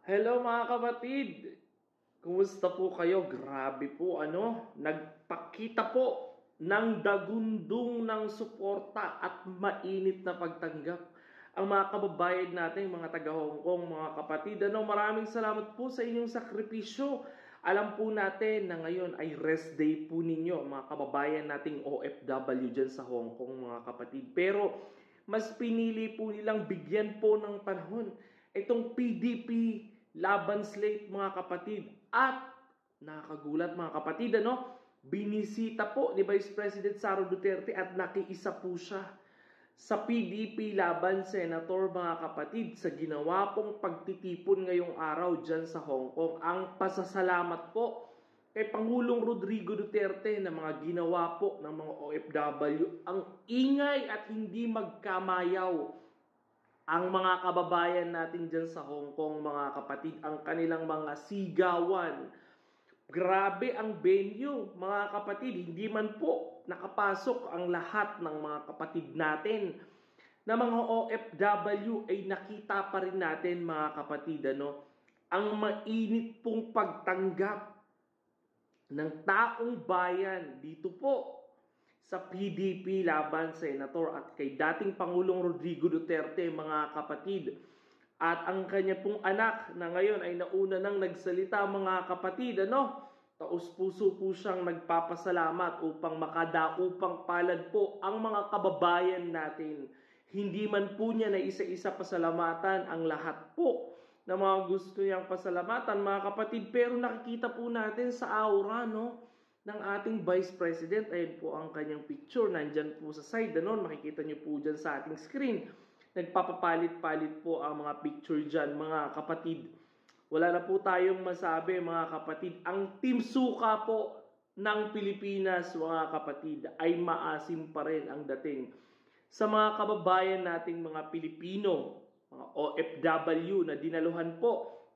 Hello mga kapatid! Kumusta po kayo? Grabe po nagpakita po ng dagundong ng suporta at mainit na pagtanggap ang mga kababayan natin, mga taga Hong Kong, mga kapatid. Maraming salamat po sa inyong sakripisyo. Alam po natin na ngayon ay rest day po ninyo, mga kababayan nating OFW dyan sa Hong Kong, mga kapatid. Pero mas pinili po nilang bigyan po ng panahon itong PDP laban slate, mga kapatid. At nakakagulat, mga kapatid, binisita po ni Vice President Sara Duterte at nakiisa po siya sa PDP laban senator, mga kapatid, sa ginawa pong pagtitipon ngayong araw dyan sa Hong Kong. Ang pasasalamat po kay Pangulong Rodrigo Duterte na mga ginawa po ng mga OFW, ang ingay at hindi magkamayaw ang mga kababayan natin dyan sa Hong Kong, mga kapatid, ang kanilang mga sigawan. Grabe ang venue, mga kapatid. Hindi man po nakapasok ang lahat ng mga kapatid natin na mga OFW, ay nakita pa rin natin, mga kapatid, ang mainit pong pagtanggap ng taong bayan dito po sa PDP laban senator at kay dating Pangulong Rodrigo Duterte, mga kapatid. At ang kanya pong anak na ngayon ay nauna nang nagsalita, mga kapatid, taus-puso po siyang nagpapasalamat upang makadaupang palad po ang mga kababayan natin. Hindi man po niya na isa-isa pasalamatan ang lahat po na mga gusto niyang pasalamatan, mga kapatid, pero nakikita po natin sa aura, ng ating Vice President. Ayun po ang kanyang picture. Nandyan po sa side. Makikita nyo po dyan sa ating screen. Nagpapapalit-palit po ang mga picture dyan, mga kapatid. Wala na po tayong masabi, mga kapatid. Ang Team Suka po ng Pilipinas, mga kapatid, ay maasim pa rin ang dating sa mga kababayan nating mga Pilipino, mga OFW na dinaluhan po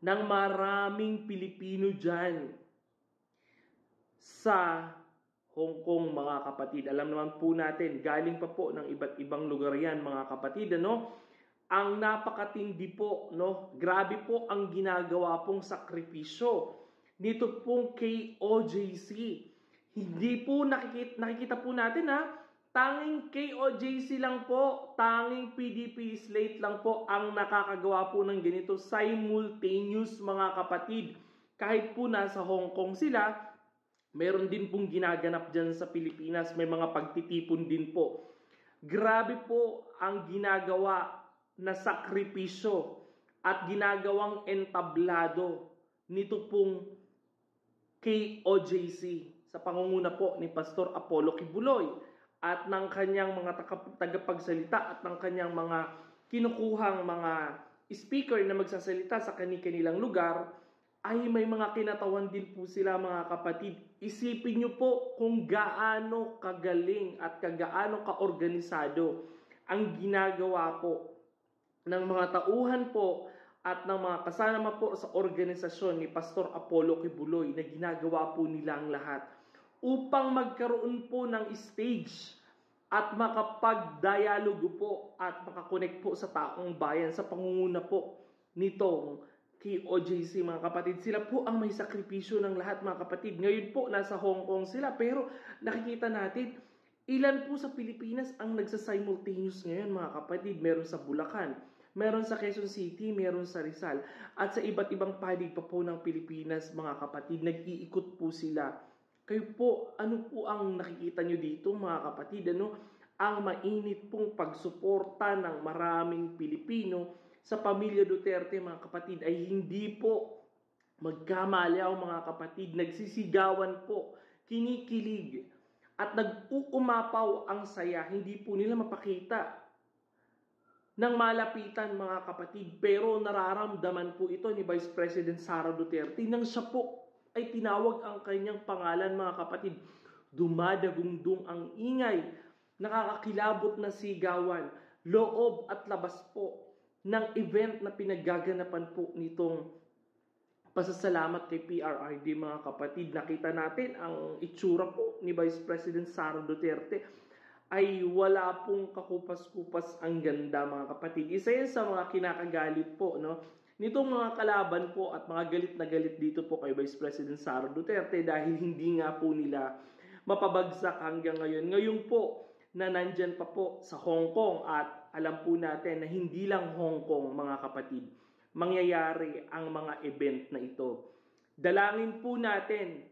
ng maraming Pilipino dyan sa Hong Kong, mga kapatid. Alam naman po natin, galing pa po ng iba't ibang lugar yan, mga kapatid, ang napakatindi po, grabe po ang ginagawa pong sakripisyo nito pong KOJC. Hindi po nakikita po natin, tanging KOJC lang po, tanging PDP slate lang po ang nakakagawa po ng ganito simultaneous, mga kapatid. Kahit po nasa Hong Kong sila, meron din pong ginaganap dyan sa Pilipinas. May mga pagtitipon din po. Grabe po ang ginagawa na sakripisyo at ginagawang entablado nito pong KOJC sa pangunguna po ni Pastor Apollo Kibuloy at ng kanyang mga tagapagsalita at ng kanyang mga kinukuhang mga speaker na magsasalita sa kani-kanilang lugar. Ay may mga kinatawan din po sila, mga kapatid. Isipin nyo po kung gaano kagaling at gaano kaorganisado ang ginagawa po ng mga tauhan po at ng mga kasama po sa organisasyon ni Pastor Apollo Kibuloy na ginagawa po nila ang lahat upang magkaroon po ng stage at makapag-dialogue po at makakonect po sa taong bayan sa pangunguna po nitong KOJC, mga kapatid. Sila po ang may sakripisyo ng lahat, mga kapatid. Ngayon po, nasa Hong Kong sila, pero nakikita natin, ilan po sa Pilipinas ang nagsa-simultaneous ngayon, mga kapatid. Meron sa Bulacan, meron sa Quezon City, meron sa Rizal, at sa iba't ibang panig pa po ng Pilipinas, mga kapatid. Nag-iikot po sila. Kayo po, ano po ang nakikita nyo dito, mga kapatid? Ang mainit pong pagsuporta ng maraming Pilipino sa pamilya Duterte, mga kapatid, ay hindi po magkamaliaw, mga kapatid. Nagsisigawan po, kinikilig, at nag-uumapaw ang saya. Hindi po nila mapakita ng malapitan, mga kapatid. Pero nararamdaman po ito ni Vice President Sara Duterte nang siya po ay tinawag ang kanyang pangalan, mga kapatid. Dumadagundong ang ingay, nakakakilabot na sigawan, loob at labas po ng event na pinaggaganapan po nitong pasasalamat kay PRRD, mga kapatid. Nakita natin ang itsura po ni Vice President Sara Duterte ay wala pong kakupas-kupas, ang ganda, mga kapatid. Isa yan sa mga kinakagalit po, nitong mga kalaban po at mga galit na galit dito po kay Vice President Sara Duterte dahil hindi nga po nila mapabagsak hanggang ngayon. Ngayon po na nandyan pa po sa Hong Kong at alam po natin na hindi lang Hong Kong mga kapatid, mangyayari ang mga event na ito. Dalangin po natin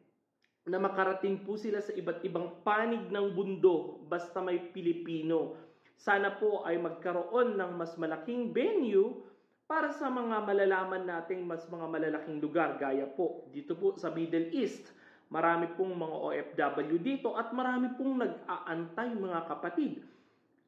na makarating po sila sa iba't ibang panig ng mundo basta may Pilipino. Sana po ay magkaroon ng mas malaking venue para sa mga malalaman nating mas mga malalaking lugar gaya po dito po sa Middle East. Marami pong mga OFW dito at marami pong nag-aantay mga kapatid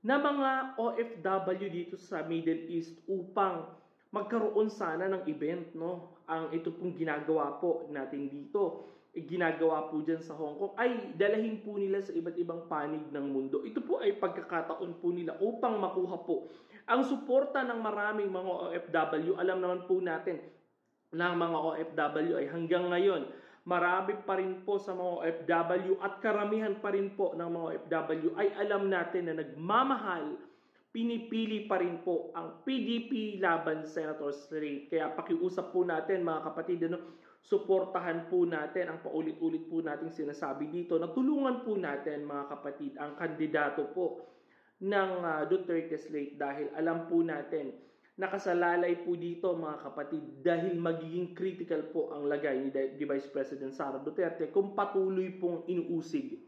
na mga OFW dito sa Middle East upang magkaroon sana ng event, no? Ang ito pong ginagawa po natin dito, ginagawa po dyan sa Hong Kong, ay dalahin po nila sa iba't ibang panig ng mundo. Ito po ay pagkakataon po nila upang makuha po ang suporta ng maraming mga OFW. Alam naman po natin na ang mga OFW ay hanggang ngayon, marami pa rin po sa mga OFW at karamihan pa rin po ng mga OFW ay alam natin na nagmamahal, pinipili pa rin po ang PDP laban Senator Slate. Kaya pakiusap po natin mga kapatid, suportahan po natin ang paulit-ulit po nating sinasabi dito na tulungan po natin mga kapatid ang kandidato po ng Duterte Slate dahil alam po natin nakasalalay po dito mga kapatid dahil magiging critical po ang lagay ni Vice President Sara Duterte kung patuloy pong inuusig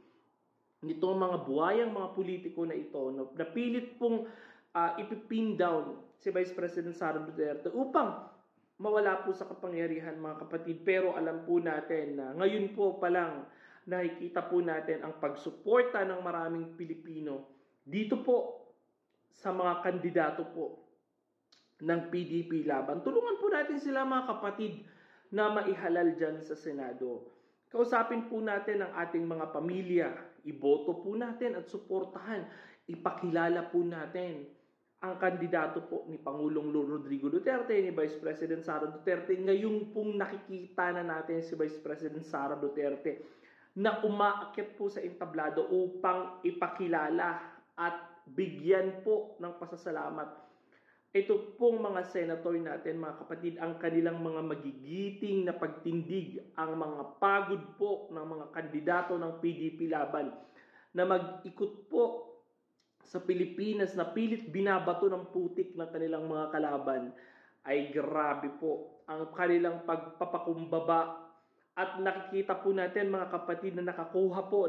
nitong mga buhayang mga politiko na ito na pilit pong ipipin down si Vice President Sara Duterte upang mawala po sa kapangyarihan mga kapatid. Pero alam po natin na ngayon po pa lang nakikita po natin ang pagsuporta ng maraming Pilipino dito po sa mga kandidato po ng PDP laban. Tulungan po natin sila mga kapatid na maihalal dyan sa Senado. Kausapin po natin ang ating mga pamilya, iboto po natin at suportahan, ipakilala po natin ang kandidato po ni Pangulong Rodrigo Duterte, ni Vice President Sara Duterte. Ngayon pong nakikita na natin si Vice President Sara Duterte na umaakyat po sa entablado upang ipakilala at bigyan po ng pasasalamat ito pong mga senator natin mga kapatid, ang kanilang mga magigiting na pagtindig, ang mga pagod po ng mga kandidato ng PDP laban na mag-ikot po sa Pilipinas na pilit binabato ng putik ng kanilang mga kalaban ay grabe po ang kanilang pagpapakumbaba. At nakikita po natin mga kapatid na nakakakuha po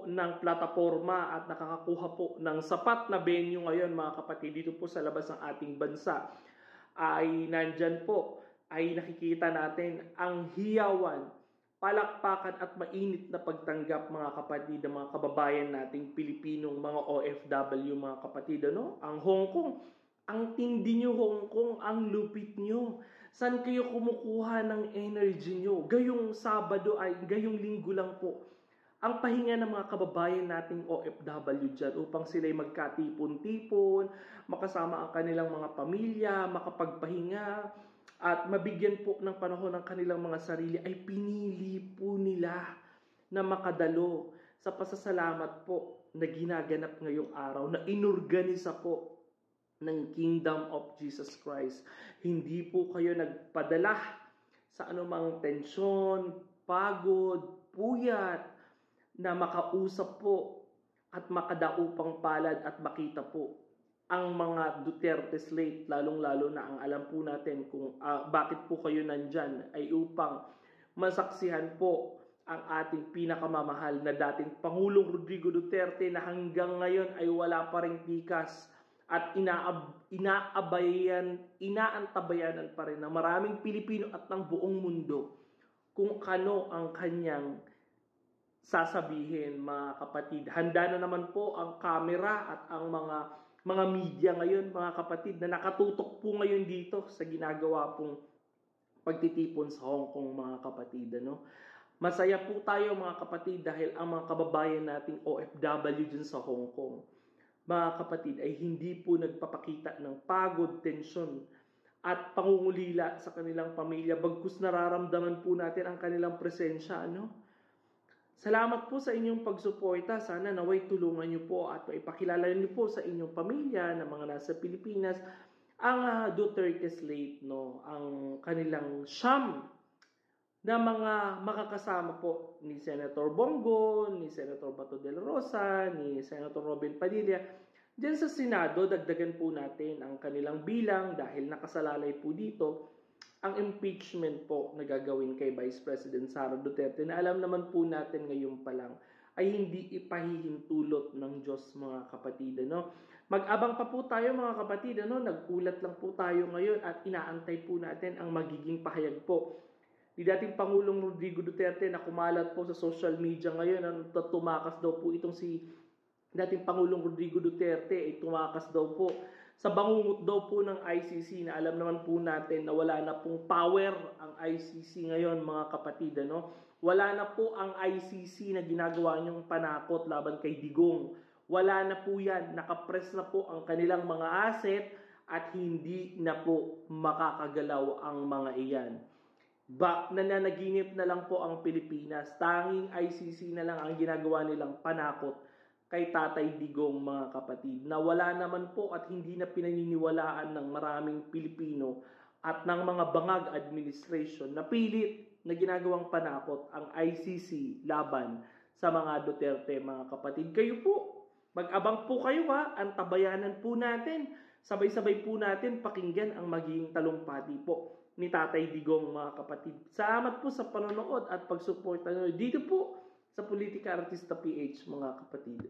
ng plataforma at nakakakuha po ng sapat na venue ngayon mga kapatid dito po sa labas ng ating bansa. Ay nandyan po, ay nakikita natin ang hiyawan, palakpakan at mainit na pagtanggap mga kapatid ng mga kababayan nating Pilipinong mga OFW mga kapatid. Ang Hong Kong, ang tindi nyo Hong Kong, ang lupit nyo. Saan kayo kumukuha ng energy nyo? Gayong Sabado ay, gayong Linggo lang po ang pahinga ng mga kababayan nating OFW dyan upang sila'y magkatipon-tipon, makasama ang kanilang mga pamilya, makapagpahinga, at mabigyan po ng panahon ng kanilang mga sarili, ay pinili po nila na makadalo sa pasasalamat po na ginaganap ngayong araw, na inorganisa po ng Kingdom of Jesus Christ. Hindi po kayo nagpadala sa anumang tensyon, pagod, puyat, na makausap po at makadaupang palad at makita po ang mga Duterte Slate, lalong-lalo na ang alam po natin kung bakit po kayo nandyan ay upang masaksihan po ang ating pinakamamahal na dating Pangulong Rodrigo Duterte na hanggang ngayon ay wala pa ring pikas at inaantabayanan pa rin ng maraming Pilipino at ng buong mundo kung ano ang kanyang sasabihin mga kapatid. Handa na naman po ang kamera at ang mga media ngayon mga kapatid na nakatutok po ngayon dito sa ginagawa pong pagtitipon sa Hong Kong mga kapatid. Masaya po tayo mga kapatid dahil ang mga kababayan nating OFW dyan sa Hong Kong, mga kapatid, ay hindi po nagpapakita ng pagod, tensyon at pangungulila sa kanilang pamilya bagkus nararamdaman po natin ang kanilang presensya. Salamat po sa inyong pagsuporta. Sana naway tulungan niyo po at ipakilala niyo po sa inyong pamilya na mga nasa Pilipinas ang Duterte slate, no, ang kanilang siyam na mga makakasama po ni Senator Bongo, ni Senator Bato de la Rosa, ni Senator Robin Padilla. Diyan sa Senado, dagdagan po natin ang kanilang bilang dahil nakasalalay po dito ang impeachment po na gagawin kay Vice President Sara Duterte na alam naman po natin ngayon pa lang ay hindi ipahihintulot ng Diyos, mga kapatid. Ano? Mag-abang pa po tayo, mga kapatid. Ano? Nagkulat lang po tayo ngayon at inaantay po natin ang magiging pahayag po ni dating Pangulong Rodrigo Duterte na kumalat po sa social media ngayon. Tumakas daw po itong si dating Pangulong Rodrigo Duterte ay tumakas daw po sa bangungot daw po ng ICC na alam naman po natin na wala na pong power ang ICC ngayon, mga kapatid. Ano? Wala na po ang ICC na ginagawa niyong panakot laban kay Digong. Wala na po yan. Nakapress na po ang kanilang mga asset at hindi na po makakagalaw ang mga iyan. Nananaginip na lang po ang Pilipinas. Tanging ICC na lang ang ginagawa nilang panakot kay Tatay Digong, mga kapatid, na wala naman po at hindi na pinaniniwalaan ng maraming Pilipino at ng mga bangag administration na pilit na ginagawang panakot ang ICC laban sa mga Duterte, mga kapatid. Kayo po, mag-abang po kayo ang tabayanan po natin. Sabay-sabay po natin pakinggan ang magiging talumpati po ni Tatay Digong, mga kapatid. Salamat po sa panonood at pagsuporta nyo dito po sa Politika Artista PH, mga kapatid.